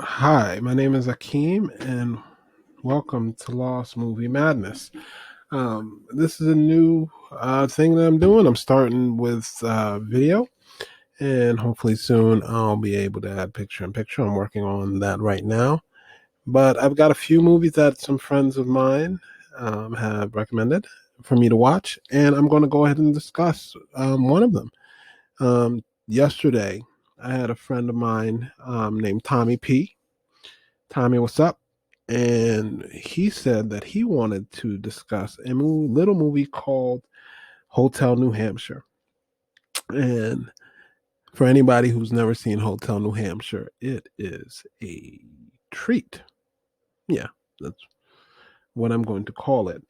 Hi, my name is Akeem, and welcome to Lost Movie Madness. This is a new thing that I'm doing. I'm starting with video, and hopefully soon I'll be able to add picture in picture. I'm working on that right now. But I've got a few movies that some friends of mine have recommended for me to watch, and I'm going to go ahead and discuss one of them. Yesterday, I had a friend of mine named Tommy P. Tommy, what's up? And he said that he wanted to discuss a little movie called Hotel New Hampshire. And for anybody who's never seen Hotel New Hampshire, it is a treat. Yeah, that's what I'm going to call it.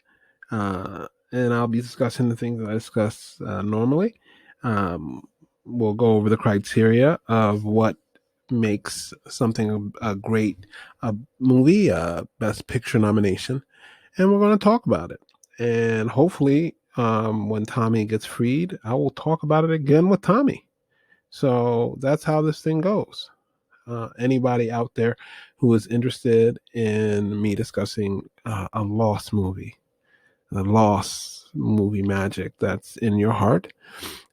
And I'll be discussing the things that I discuss normally. Um, we'll go over the criteria of what makes something a great movie, Best Picture nomination, and we're going to talk about it. And hopefully, when Tommy gets freed, I will talk about it again with Tommy. So that's how this thing goes. Anybody out there who is interested in me discussing a lost movie, the lost movie magic that's in your heart,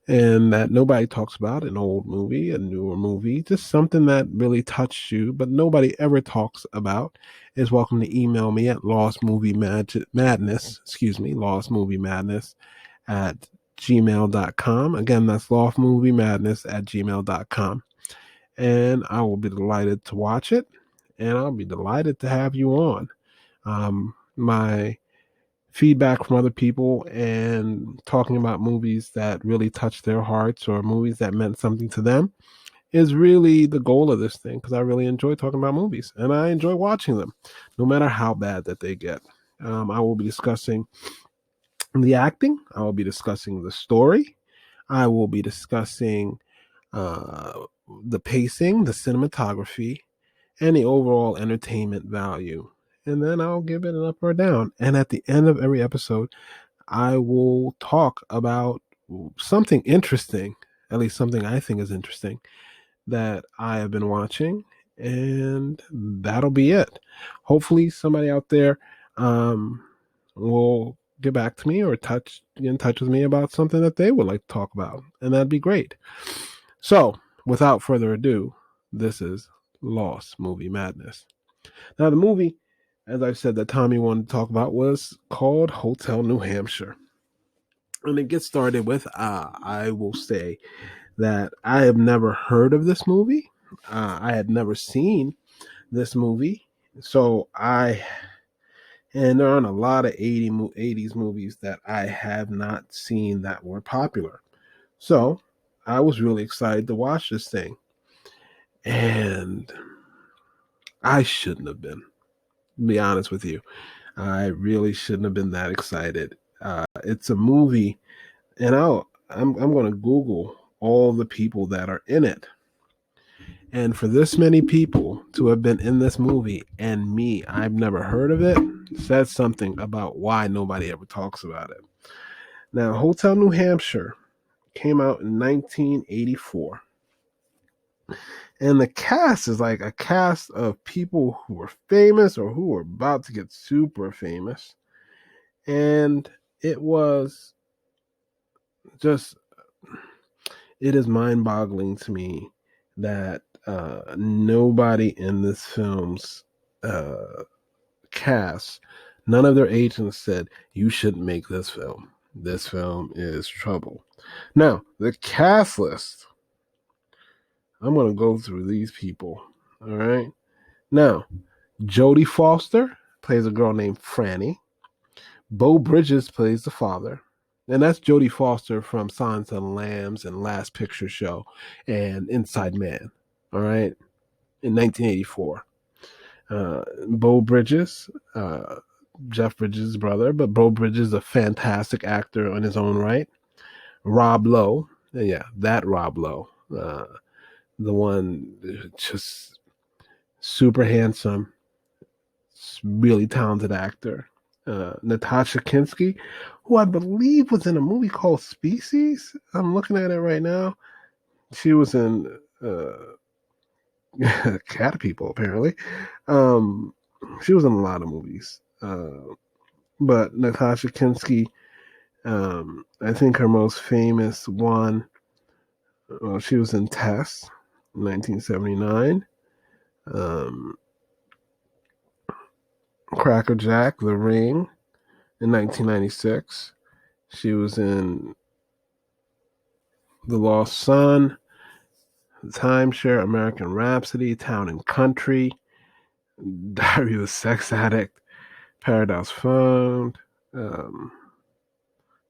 and that nobody talks about, an old movie, a newer movie, just something that really touched you, but nobody ever talks about, is welcome to email me at lostmoviemadness at gmail.com. Again, that's lostmoviemadness at gmail.com. And I will be delighted to watch it, and I'll be delighted to have you on. My feedback from other people and talking about movies that really touched their hearts or movies that meant something to them is really the goal of this thing, because I really enjoy talking about movies and I enjoy watching them, no matter how bad that they get. I will be discussing the acting, I will be discussing the story, I will be discussing uh, the pacing, the cinematography, and the overall entertainment value. And then I'll give it an up or down. And at the end of every episode, I will talk about something interesting, at least something I think is interesting, that I have been watching, and that'll be it. Hopefully, somebody out there will get back to me or get in touch with me about something that they would like to talk about, and that'd be great. So, without further ado, this is Lost Movie Madness. Now, the movie, as I said, that Tommy wanted to talk about was called Hotel New Hampshire. And it gets started with I will say that I have never heard of this movie. I had never seen this movie. So and there aren't a lot of 80s movies that I have not seen that were popular. So I was really excited to watch this thing. And I shouldn't have been, to be honest with you. I really shouldn't have been that excited. It's a movie, and I'm going to Google all the people that are in it. And for this many people to have been in this movie and me, I've never heard of it, says something about why nobody ever talks about it. Now, Hotel New Hampshire came out in 1984. And the cast is like a cast of people who were famous or who were about to get super famous. And it was just, it is mind boggling to me that nobody in this film's cast, none of their agents said, you shouldn't make this film. This film is trouble. Now, the cast list, I'm going to go through these people. All right. Now, Jodie Foster plays a girl named Franny. Beau Bridges plays the father. And that's Jodie Foster from Silence of the Lambs and Last Picture Show and Inside Man. All right. In 1984. Beau Bridges, Jeff Bridges' brother, but Beau Bridges is a fantastic actor in his own right. Rob Lowe, yeah, that Rob Lowe, the one just super handsome, really talented actor. Natasha Kinski, who I believe was in a movie called Species. I'm looking at it right now. She was in cat people, apparently. Um, she was in a lot of movies. But Natasha Kinski, I think her most famous one, well, she was in Tess, 1979. Um, Cracker Jack, The Ring, in 1996. She was in The Lost Son, Timeshare, American Rhapsody, Town and Country, Diary of a Sex Addict, Paradise Found. Um,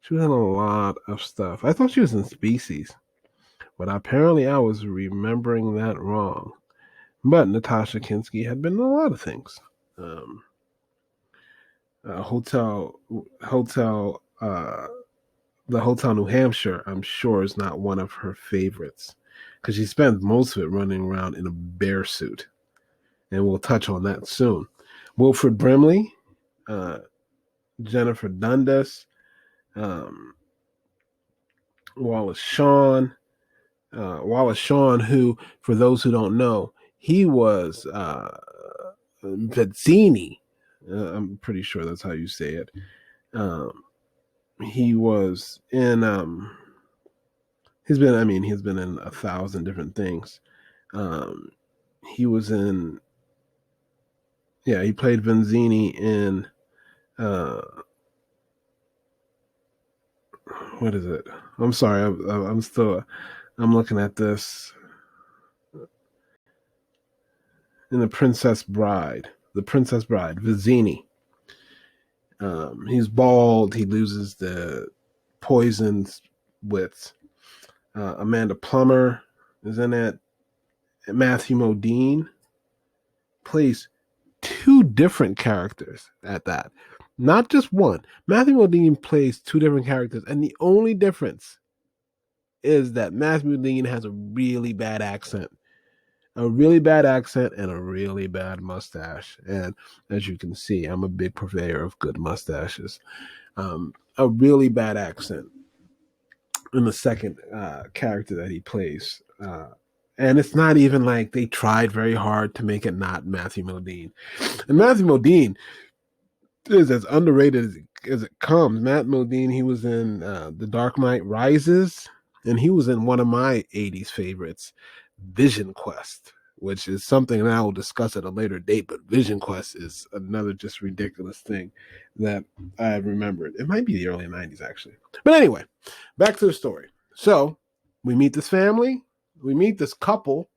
she was in a lot of stuff. I thought she was in Species, but apparently I was remembering that wrong. But Natasha Kinski had been in a lot of things. Um, Hotel, Hotel, the Hotel New Hampshire, I'm sure is not one of her favorites because she spends most of it running around in a bear suit, and we'll touch on that soon. Wilfred Brimley, uh, Jennifer Dundas, um, Wallace Shawn, who, for those who don't know, he was Pezzini. I'm pretty sure that's how you say it. He was in. He's been in 1,000 different things. Um, he was in. Yeah, he played Vizzini in. Uh, what is it? I'm sorry. I'm still. I'm looking at this in The Princess Bride. The Princess Bride. Vizzini. He's bald. He loses the poisons with Amanda Plummer is in it. Matthew Modine plays two different characters at that. Not just one. Matthew Modine plays two different characters, and the only difference is that Matthew Modine has a really bad accent. A really bad accent and a really bad mustache. And as you can see, I'm a big purveyor of good mustaches. A really bad accent in the second character that he plays. And it's not even like they tried very hard to make it not Matthew Modine. And Matthew Modine is as underrated as it comes. Matt Modine, he was in The Dark Knight Rises, and he was in one of my 80s favorites, Vision Quest, which is something that I will discuss at a later date, but Vision Quest is another just ridiculous thing that I remembered. It might be the early 90s, actually. But anyway, back to the story. So we meet this family, we meet this couple,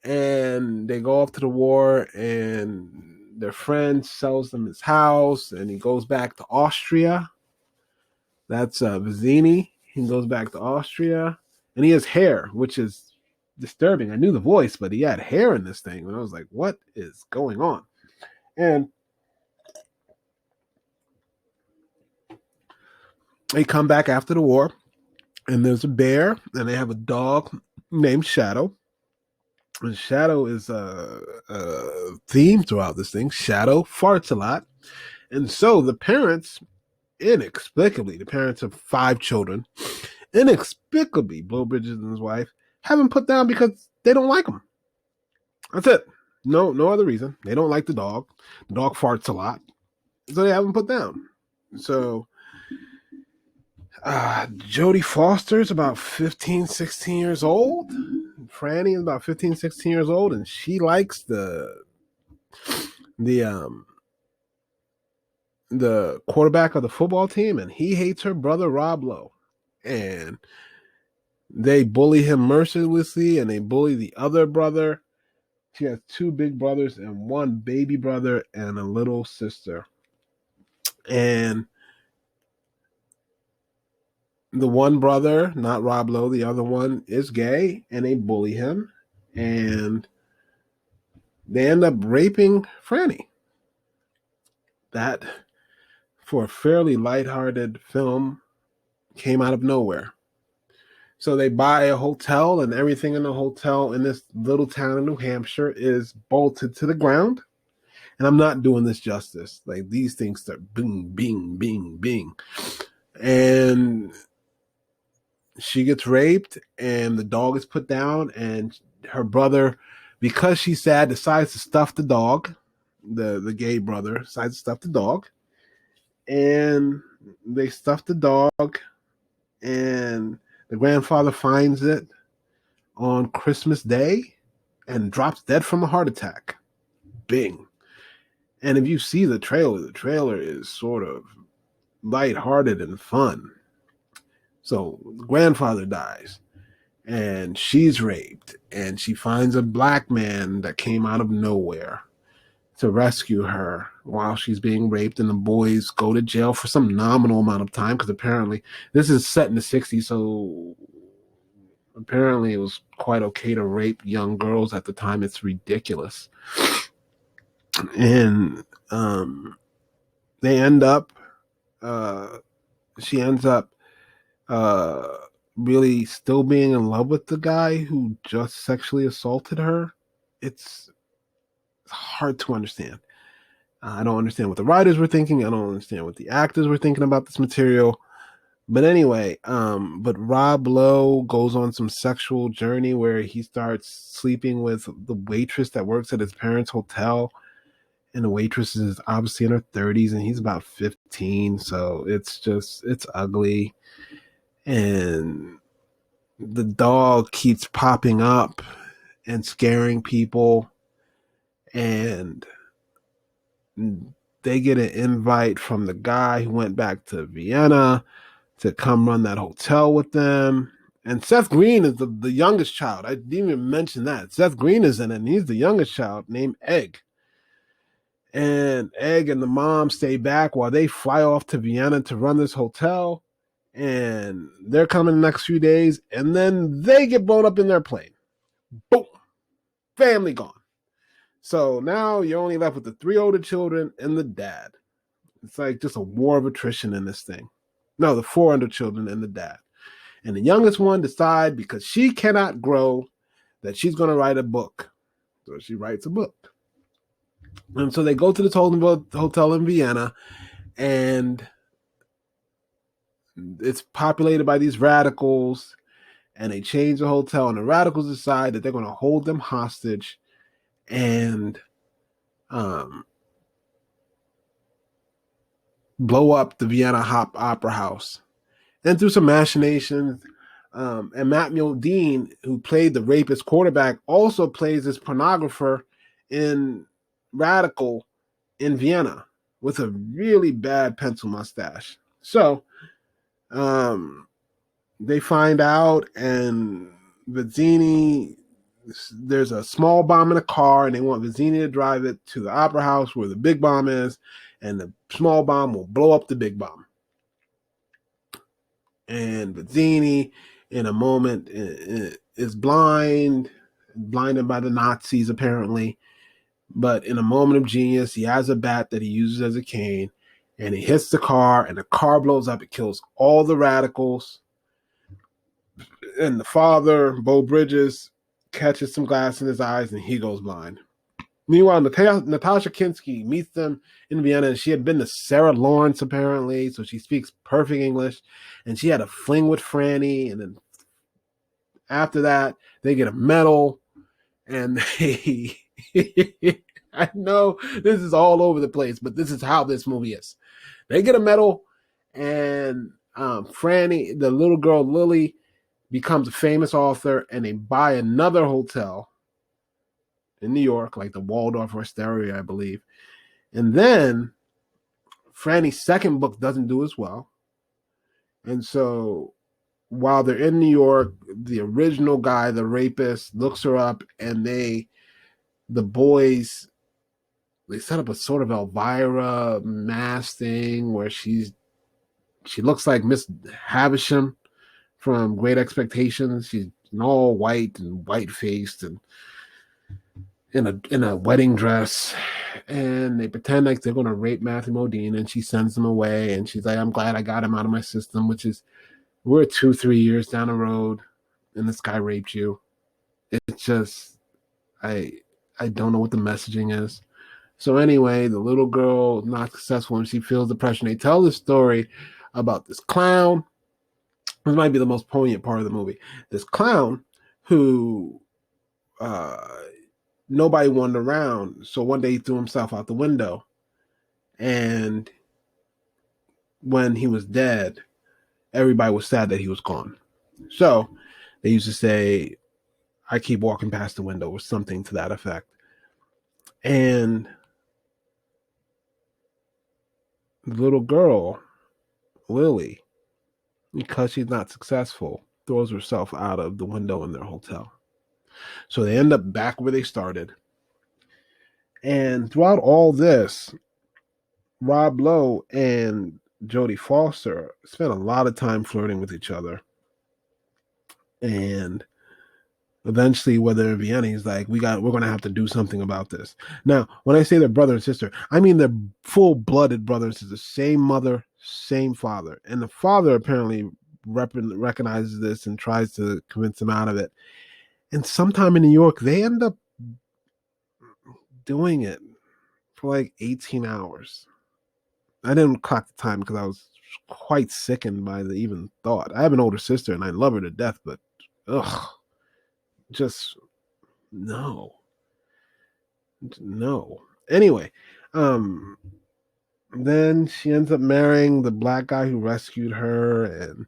and they go off to the war, and their friend sells them his house, and he goes back to Austria. That's Vizzini. He goes back to Austria, and he has hair, which is disturbing. I knew the voice, but he had hair in this thing, and I was like, what is going on? And they come back after the war, and there's a bear, and they have a dog named Shadow. And Shadow is a theme throughout this thing. Shadow farts a lot. And so the parents, inexplicably, the parents of 5 children, inexplicably, Beau Bridges and his wife, have him put down because they don't like him. That's it. No other reason. They don't like the dog. The dog farts a lot. So they have him put down. So Jodie Foster is about 15, 16 years old. Franny is about 15, 16 years old, and she likes the quarterback of the football team, and he hates her brother Rob Lowe. And they bully him mercilessly, and they bully the other brother. She has 2 big brothers and 1 baby brother and a little sister. And the one brother, not Rob Lowe, the other one is gay, and they bully him, and they end up raping Franny. That, for a fairly lighthearted film, came out of nowhere. So they buy a hotel, and everything in the hotel in this little town in New Hampshire is bolted to the ground. And I'm not doing this justice. Like, these things start bing, bing, bing, bing. And she gets raped, and the dog is put down, and her brother because she's sad, decides to stuff the dog. The gay brother decides to stuff the dog, and they stuff the dog, and the grandfather finds it on Christmas Day and drops dead from a heart attack. Bing. And if you see the trailer is sort of lighthearted and fun. So the grandfather dies, and she's raped, and she finds a black man that came out of nowhere to rescue her while she's being raped, and the boys go to jail for some nominal amount of time because apparently this is set in the 60s, so apparently it was quite okay to rape young girls at the time. It's ridiculous. And they end up she ends up uh really still being in love with the guy who just sexually assaulted her. It's hard to understand. I don't understand what the writers were thinking. I don't understand what the actors were thinking about this material. But anyway, but Rob Lowe goes on some sexual journey where he starts sleeping with the waitress that works at his parents' hotel. And the waitress is obviously in her 30s and he's about 15. So it's ugly. And the dog keeps popping up and scaring people. And they get an invite from the guy who went back to Vienna to come run that hotel with them. And Seth Green is the youngest child. I didn't even mention that. Seth Green is in it, and he's the youngest child named Egg. And Egg and the mom stay back while they fly off to Vienna to run this hotel. And they're coming the next few days, and then they get blown up in their plane. Boom. Family gone. So now you're only left with the 3 older children and the dad. It's like just a war of attrition in this thing. No, the 4 older children and the dad. And the youngest one decides, because she cannot grow, that she's going to write a book. So she writes a book. And so they go to this hotel in Vienna, and it's populated by these radicals, and they change the hotel, and the radicals decide that they're going to hold them hostage and blow up the Vienna Opera House. And through some machinations, and Matt Modine, who played the rapist quarterback, also plays this pornographer in Radical in Vienna with a really bad pencil mustache. So they find out, and Vizzini, there's a small bomb in a car, and they want Vizzini to drive it to the opera house where the big bomb is, and the small bomb will blow up the big bomb. And Vizzini, in a moment, is blinded by the Nazis, apparently. But in a moment of genius, he has a bat that he uses as a cane, and he hits the car, and the car blows up. It kills all the radicals. And the father, Bo Bridges, catches some glass in his eyes, and he goes blind. Meanwhile, Natasha Kinski meets them in Vienna, and she had been to Sarah Lawrence, apparently, so she speaks perfect English, and she had a fling with Franny, and then after that, they get a medal, and they... I know this is all over the place, but this is how this movie is. They get a medal, and Franny, the little girl Lily, becomes a famous author, and they buy another hotel in New York, like the Waldorf Astoria, I believe. And then Franny's second book doesn't do as well. And so while they're in New York, the original guy, the rapist, looks her up, and the boys, they set up a sort of Elvira mask thing where she looks like Miss Havisham from Great Expectations. She's all white and white-faced and in a wedding dress, and they pretend like they're going to rape Matthew Modine, and she sends them away, and she's like, I'm glad I got him out of my system, which is, we're 2-3 years down the road, and this guy raped you. It's just, I don't know what the messaging is. So anyway, the little girl, not successful, and she feels depression. They tell this story about this clown. This might be the most poignant part of the movie. This clown who nobody wanted around. So one day he threw himself out the window. And when he was dead, everybody was sad that he was gone. So they used to say, I keep walking past the window, or something to that effect. And the little girl, Lily, because she's not successful, throws herself out of the window in their hotel. So they end up back where they started. And throughout all this, Rob Lowe and Jodie Foster spent a lot of time flirting with each other. And eventually, whether in Vienna, he's like, we're gonna have to do something about this. Now, when I say they're brother and sister, I mean they're full-blooded brothers. It's the same mother, same father. And the father apparently recognizes this and tries to convince him out of it. And sometime in New York, they end up doing it for like 18 hours. I didn't clock the time because I was quite sickened by the even thought. I have an older sister and I love her to death, but ugh, just no. Anyway, then she ends up marrying the black guy who rescued her, and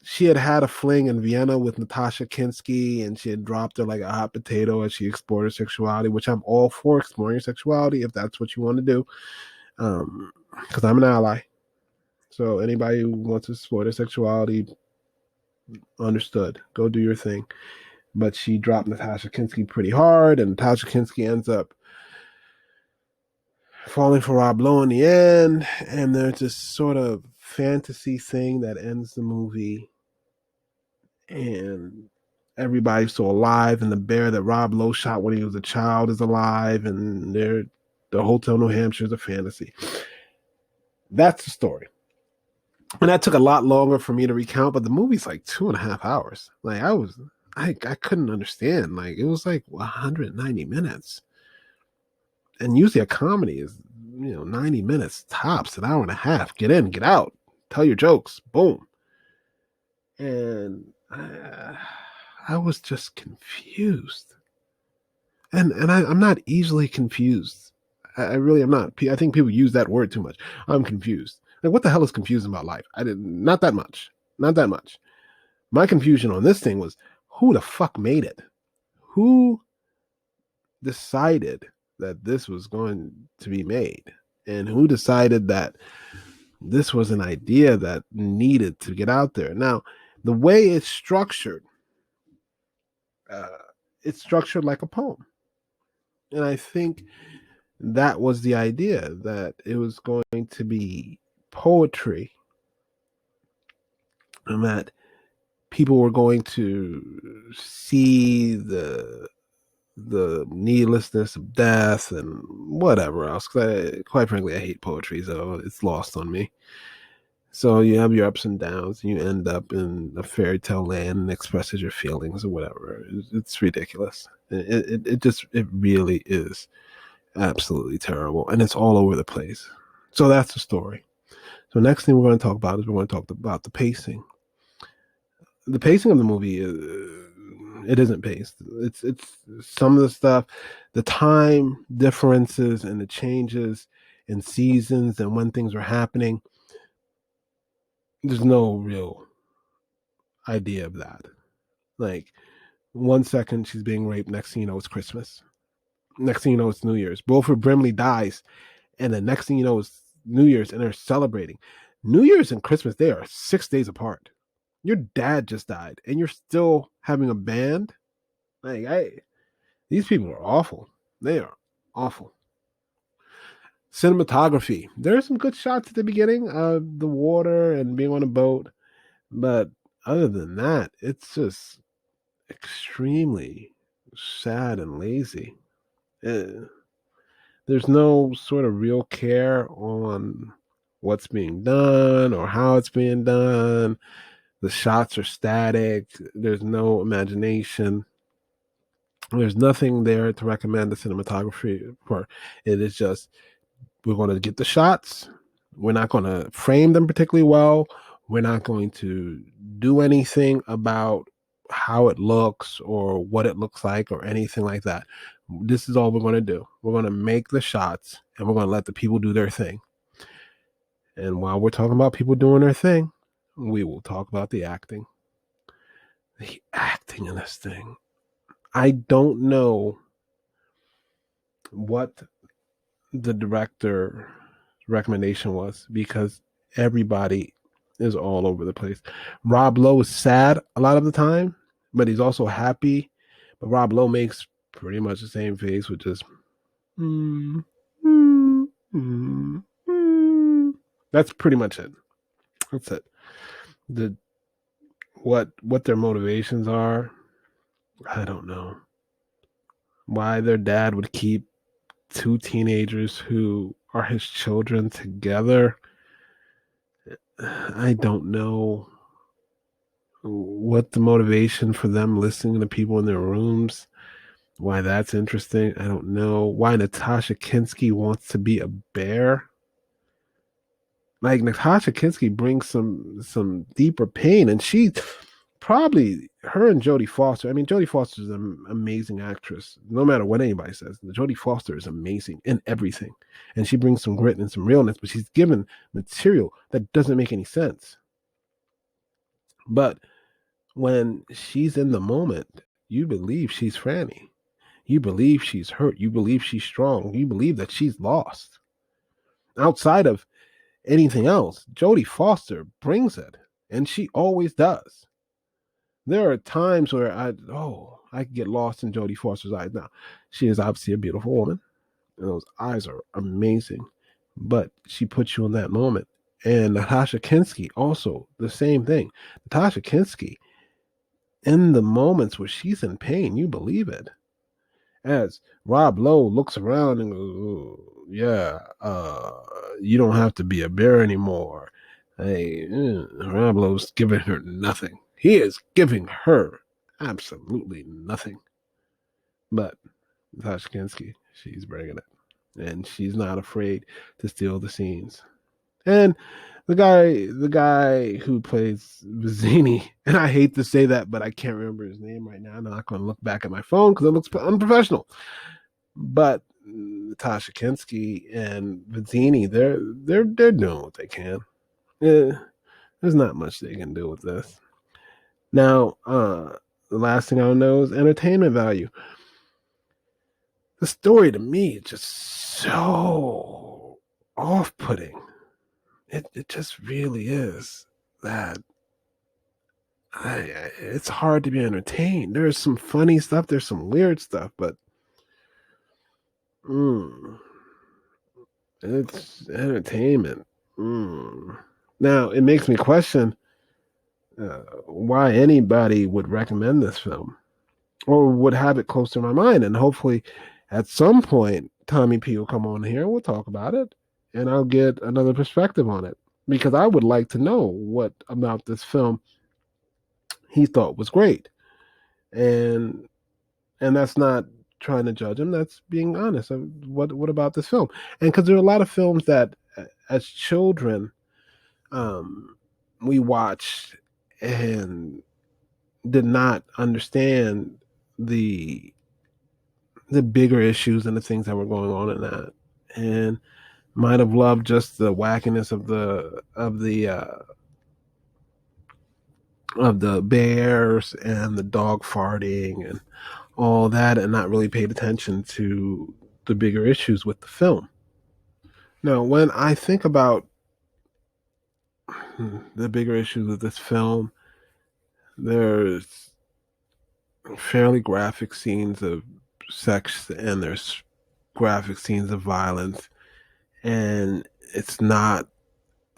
she had a fling in Vienna with Natasha Kinski, and she had dropped her like a hot potato as she explored her sexuality, which I'm all for exploring your sexuality if that's what you want to do. Because I'm an ally. So anybody who wants to explore their sexuality, understood. Go do your thing. But she dropped Natasha Kinski pretty hard, and Natasha Kinski ends up falling for Rob Lowe in the end. And there's this sort of fantasy thing that ends the movie. And everybody's still alive, and the bear that Rob Lowe shot when he was a child is alive, and the Hotel New Hampshire is a fantasy. That's the story. And that took a lot longer for me to recount, but the movie's like 2.5 hours. Like I couldn't understand. Like it was like 190 minutes. And usually a comedy is, 90 minutes tops, an hour and a half. Get in, get out, tell your jokes, boom. And I was just confused. And I'm not easily confused. I really am not. I think people use that word too much. I'm confused. Like, what the hell is confusing about life? Not that much. Not that much. My confusion on this thing was, who the fuck made it? Who decided that this was going to be made? And who decided that this was an idea that needed to get out there? Now, the way it's structured like a poem. And I think that was the idea, that it was going to be poetry, and that people were going to see the needlessness of death and whatever else. Quite frankly, I hate poetry, so it's lost on me. So you have your ups and downs, and you end up in a fairy tale land and expresses your feelings or whatever. It's ridiculous. It really is absolutely terrible, and it's all over the place. So that's the story. So next thing we're going to talk about is we're going to talk about the pacing. The pacing of the movie it isn't paced. It's some of the stuff, the time differences and the changes in seasons and when things are happening. There's no real idea of that. Like, 1 second she's being raped, next thing you know it's Christmas. Next thing you know it's New Year's. Wilford Brimley dies, and the next thing you know it's New Year's, and they're celebrating. New Year's and Christmas, they are 6 days apart. Your dad just died, and you're still having a band? Like, these people are awful. They are awful. Cinematography. There are some good shots at the beginning of the water and being on a boat, but other than that, it's just extremely sad and lazy. There's no sort of real care on what's being done or how it's being done. The shots are static. There's no imagination. There's nothing there to recommend the cinematography for. It is just, we're going to get the shots. We're not going to frame them particularly well. We're not going to do anything about how it looks or what it looks like or anything like that. This is all we're going to do. We're going to make the shots and we're going to let the people do their thing. And while we're talking about people doing their thing, we will talk about the acting. The acting in this thing. I don't know what the director recommendation was because everybody is all over the place. Rob Lowe is sad a lot of the time, but he's also happy. But Rob Lowe makes pretty much the same face with just mm, mm, mm, mm. That's pretty much it. That's it. The what their motivations are, I don't know. Why their dad would keep two teenagers who are his children together, I don't know what the motivation for them listening to people in their rooms, why that's interesting. I don't know why Natasha Kinski wants to be a bear. Like Natasha Kinski brings some deeper pain, and she probably her and Jodie Foster. I mean, Jodie Foster is an amazing actress. No matter what anybody says, Jodie Foster is amazing in everything, and she brings some grit and some realness. But she's given material that doesn't make any sense. But when she's in the moment, you believe she's Franny. You believe she's hurt. You believe she's strong. You believe that she's lost. Outside of anything else, Jodie Foster brings it, and she always does. There are times where I could get lost in Jodie Foster's eyes. Now, she is obviously a beautiful woman, and those eyes are amazing, but she puts you in that moment. And Natasha Kinski, also the same thing. Natasha Kinski, in the moments where she's in pain, you believe it. As Rob Lowe looks around and goes, "Oh, yeah, you don't have to be a bear anymore." Hey, Rob Lowe's giving her nothing. He is giving her absolutely nothing. But Natasha Kinski, she's bringing it. And she's not afraid to steal the scenes. And the guy who plays Vizzini, and I hate to say that, but I can't remember his name right now. I'm not going to look back at my phone because it looks unprofessional. But Natasha Kinski and Vizzini, they're doing what they can. Yeah, there's not much they can do with this. Now, the last thing I know is entertainment value. The story to me is just so off-putting. It just really is that it's hard to be entertained. There's some funny stuff, there's some weird stuff, but it's entertainment. Now, it makes me question why anybody would recommend this film or would have it close to my mind. And hopefully, at some point, Tommy P will come on here. We'll talk about it, and I'll get another perspective on it because I would like to know what about this film he thought was great, and that's not trying to judge him. That's being honest. What about this film? And because there are a lot of films that, as children, we watched and did not understand the bigger issues and the things that were going on in that, and might have loved just the wackiness of the bears and the dog farting and all that, and not really paid attention to the bigger issues with the film. Now, when I think about the bigger issues with this film, there's fairly graphic scenes of sex and there's graphic scenes of violence, and it's not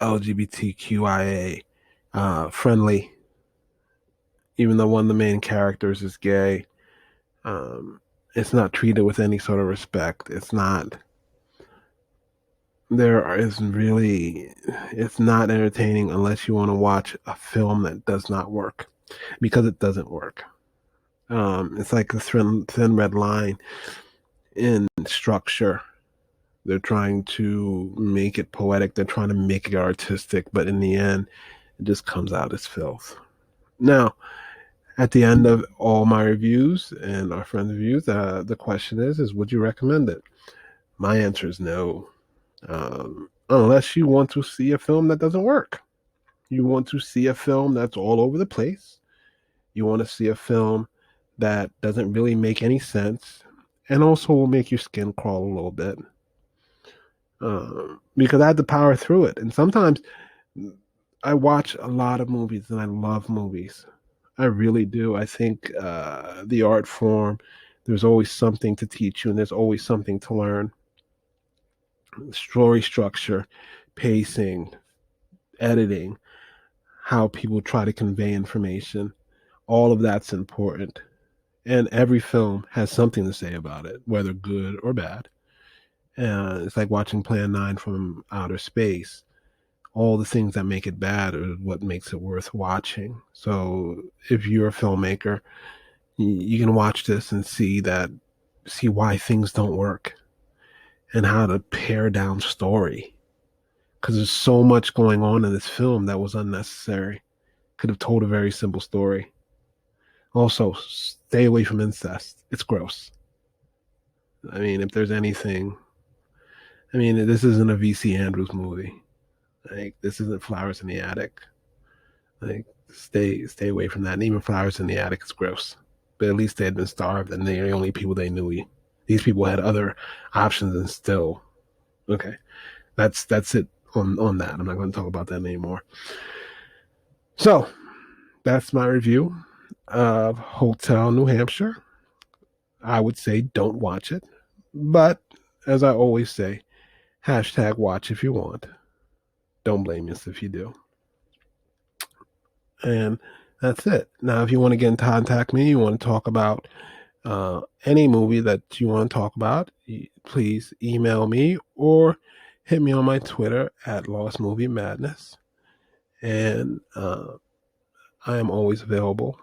LGBTQIA friendly, even though one of the main characters is gay. It's not treated with any sort of respect. It's not it's not entertaining unless you want to watch a film that does not work, because it doesn't work. It's like a thin red line in structure. They're trying to make it poetic. They're trying to make it artistic, but in the end, it just comes out as filth. Now, At the end of all my reviews and our friends' reviews, the question is would you recommend it? My answer is no. Unless you want to see a film that doesn't work. You want to see a film that's all over the place. You want to see a film that doesn't really make any sense and also will make your skin crawl a little bit. Because I had to power through it. And sometimes I watch a lot of movies and I love movies. I really do. I think the art form, there's always something to teach you and there's always something to learn. Story structure, pacing, editing, how people try to convey information, all of that's important. And every film has something to say about it, whether good or bad. It's like watching Plan 9 from outer space. All the things that make it bad are what makes it worth watching. So if you're a filmmaker, you can watch this and see why things don't work and how to pare down story. Because there's so much going on in this film that was unnecessary. Could have told a very simple story. Also, stay away from incest. It's gross. I mean, if there's anything, I mean, this isn't a VC Andrews movie. Like, this isn't Flowers in the Attic. Like, stay away from that. And even Flowers in the Attic is gross. But at least they had been starved, and they're the only people they knew. These people had other options, and still, okay. That's it on that. I'm not going to talk about that anymore. So that's my review of Hotel New Hampshire. I would say don't watch it, but as I always say, hashtag watch if you want. Don't blame us if you do. And that's it. Now, if you want to get in contact me, you want to talk about any movie that you want to talk about, please email me or hit me on my Twitter at Lost Movie Madness. And I am always available.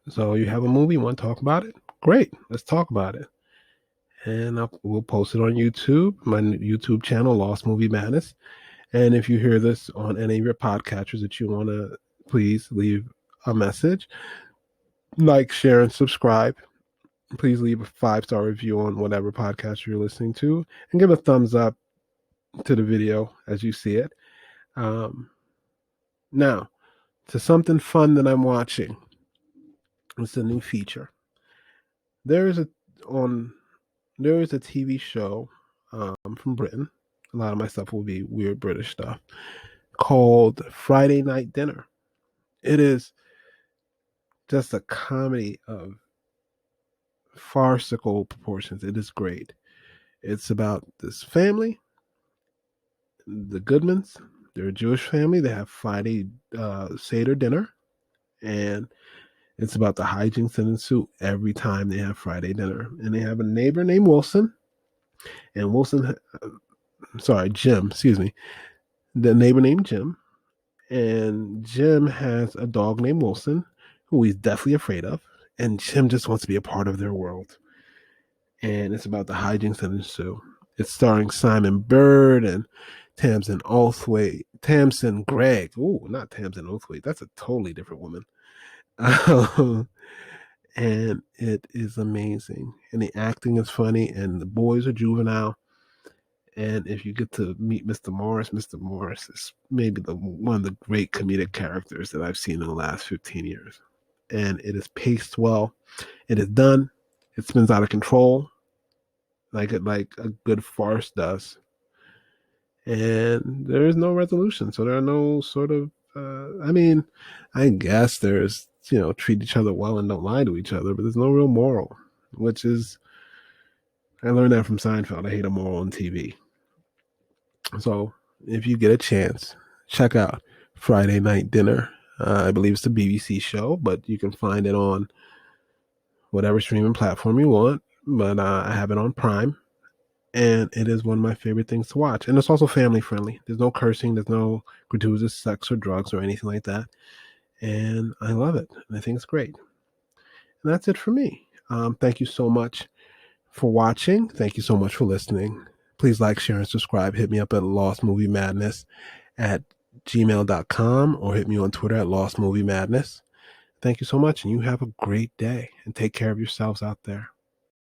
So you have a movie, you want to talk about it? Great, let's talk about it. And we'll post it on YouTube, my YouTube channel, Lost Movie Madness. And if you hear this on any of your podcatchers that you want to, please leave a message, like, share, and subscribe. Please leave a 5-star review on whatever podcast you're listening to, and give a thumbs up to the video as you see it. Now, to something fun that I'm watching. It's a new feature. There is a TV show from Britain. A lot of my stuff will be weird British stuff, called Friday Night Dinner. It is just a comedy of farcical proportions. It is great. It's about this family, the Goodmans. They're a Jewish family. They have Friday Seder dinner, and it's about the hijinks that ensue every time they have Friday dinner. And they have a neighbor named Wilson, and Jim, excuse me, the neighbor named Jim, and Jim has a dog named Wilson, who he's deathly afraid of, and Jim just wants to be a part of their world. And it's about the hijinks that ensue. It's starring Simon Bird and Tamsin Gregg. Oh, not Tamsin Oathwaite. That's a totally different woman. And it is amazing. And the acting is funny, and the boys are juvenile. And if you get to meet Mr. Morris is maybe one of the great comedic characters that I've seen in the last 15 years. And it is paced well. It is done. It spins out of control, like a good farce does. And there is no resolution. So there are no sort of, I guess there's, treat each other well and don't lie to each other, but there's no real moral, which is, I learned that from Seinfeld. I hate a moral on TV. So if you get a chance, check out Friday Night Dinner. I believe it's a BBC show, but you can find it on whatever streaming platform you want. But I have it on Prime, and it is one of my favorite things to watch. And it's also family friendly. There's no cursing. There's no gratuitous sex or drugs or anything like that. And I love it. And I think it's great. And that's it for me. Thank you so much for watching. Thank you so much for listening. Please like, share, and subscribe. Hit me up at lostmoviemadness@gmail.com or hit me on Twitter at lostmoviemadness. Thank you so much, and you have a great day, and take care of yourselves out there.